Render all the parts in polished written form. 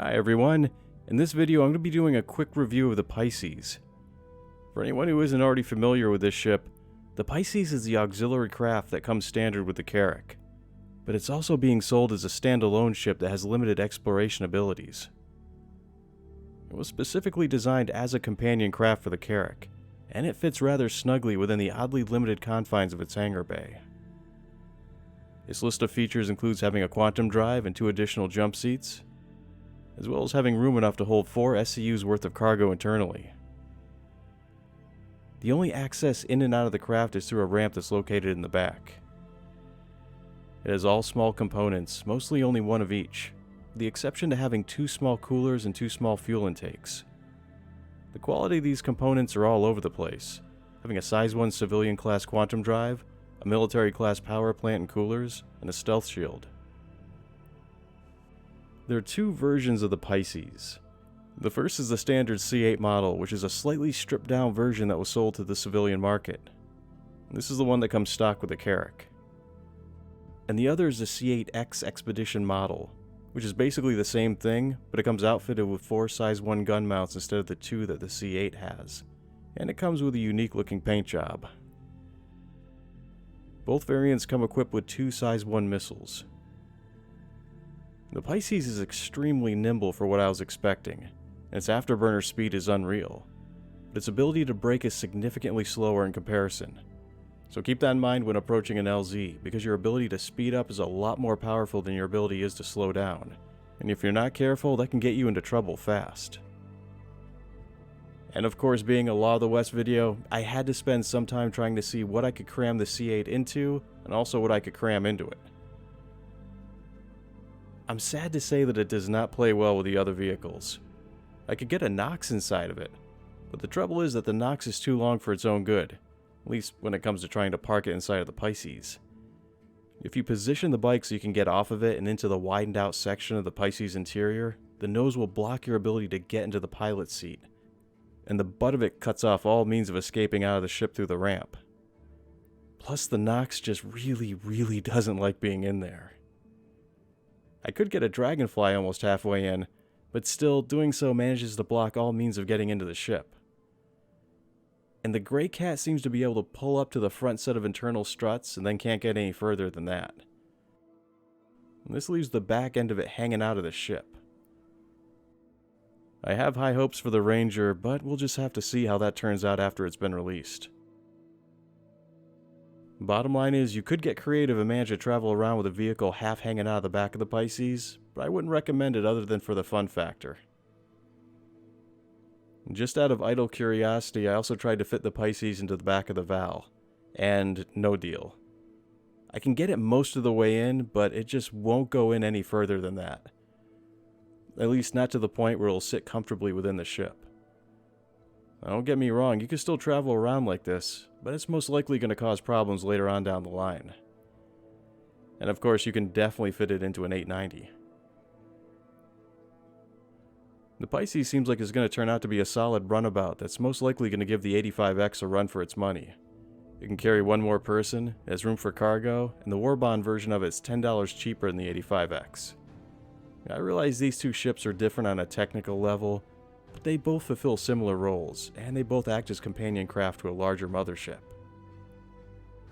Hi everyone, in this video I'm going to be doing a quick review of the Pisces. For anyone who isn't already familiar with this ship, the Pisces is the auxiliary craft that comes standard with the Carrack, but it's also being sold as a standalone ship that has limited exploration abilities. It was specifically designed as a companion craft for the Carrack, and it fits rather snugly within the oddly limited confines of its hangar bay. Its list of features includes having a quantum drive and 2 additional jump seats, as well as having room enough to hold 4 SCUs worth of cargo internally. The only access in and out of the craft is through a ramp that's located in the back. It has all small components, mostly only one of each, with the exception to having 2 small coolers and 2 small fuel intakes. The quality of these components are all over the place, having a size 1 civilian class quantum drive, a military class power plant and coolers, and a stealth shield. There are 2 versions of the Pisces. The first is the standard C8 model, which is a slightly stripped down version that was sold to the civilian market. This is the one that comes stock with the Carrack. And the other is the C8X Expedition model, which is basically the same thing, but it comes outfitted with 4 size 1 gun mounts instead of the 2 that the C8 has, and it comes with a unique looking paint job. Both variants come equipped with 2 size 1 missiles. The Pisces is extremely nimble for what I was expecting, and its afterburner speed is unreal, but its ability to brake is significantly slower in comparison. So keep that in mind when approaching an LZ, because your ability to speed up is a lot more powerful than your ability is to slow down, and if you're not careful, that can get you into trouble fast. And of course, being a Law of the West video, I had to spend some time trying to see what I could cram the C8 into, and also what I could cram into it. I'm sad to say that it does not play well with the other vehicles. I could get a Nox inside of it, but the trouble is that the Nox is too long for its own good, at least when it comes to trying to park it inside of the Pisces. If you position the bike so you can get off of it and into the widened out section of the Pisces interior, the nose will block your ability to get into the pilot's seat, and the butt of it cuts off all means of escaping out of the ship through the ramp. Plus the Nox just really doesn't like being in there. I could get a Dragonfly almost halfway in, but still, doing so manages to block all means of getting into the ship. And the Grey Cat seems to be able to pull up to the front set of internal struts and then can't get any further than that. And this leaves the back end of it hanging out of the ship. I have high hopes for the Ranger, but we'll just have to see how that turns out after it's been released. Bottom line is, you could get creative and manage to travel around with a vehicle half hanging out of the back of the Pisces, but I wouldn't recommend it other than for the fun factor. Just out of idle curiosity, I also tried to fit the Pisces into the back of the Val, and no deal. I can get it most of the way in, but it just won't go in any further than that. At least not to the point where it'll sit comfortably within the ship. Now, don't get me wrong, you can still travel around like this, but it's most likely going to cause problems later on down the line. And of course, you can definitely fit it into an 890. The Pisces seems like it's going to turn out to be a solid runabout that's most likely going to give the 85X a run for its money. It can carry 1 more person, it has room for cargo, and the Warbond version of it is $10 cheaper than the 85X. I realize these 2 ships are different on a technical level, but they both fulfill similar roles, and they both act as companion craft to a larger mothership.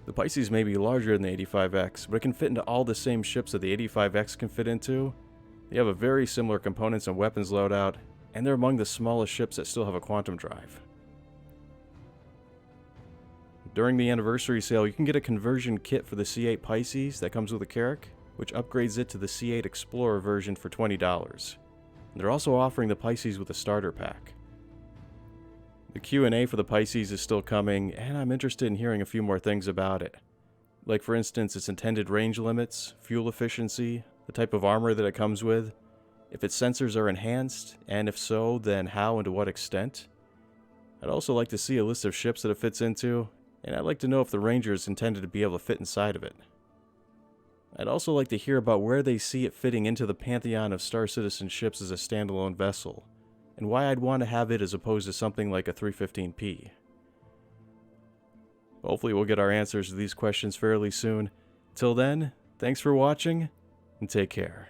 The Pisces may be larger than the 85X, but it can fit into all the same ships that the 85X can fit into. They have a very similar components and weapons loadout, and they're among the smallest ships that still have a quantum drive. During the anniversary sale, you can get a conversion kit for the C8 Pisces that comes with a Carrack, which upgrades it to the C8 Explorer version for $20. They're also offering the Pisces with a starter pack. The Q&A for the Pisces is still coming, and I'm interested in hearing a few more things about it. Like for instance, its intended range limits, fuel efficiency, the type of armor that it comes with, if its sensors are enhanced, and if so, then how and to what extent. I'd also like to see a list of ships that it fits into, and I'd like to know if the Ranger is intended to be able to fit inside of it. I'd also like to hear about where they see it fitting into the pantheon of Star Citizen ships as a standalone vessel, and why I'd want to have it as opposed to something like a 315P. Hopefully we'll get our answers to these questions fairly soon. Till then, thanks for watching, and take care.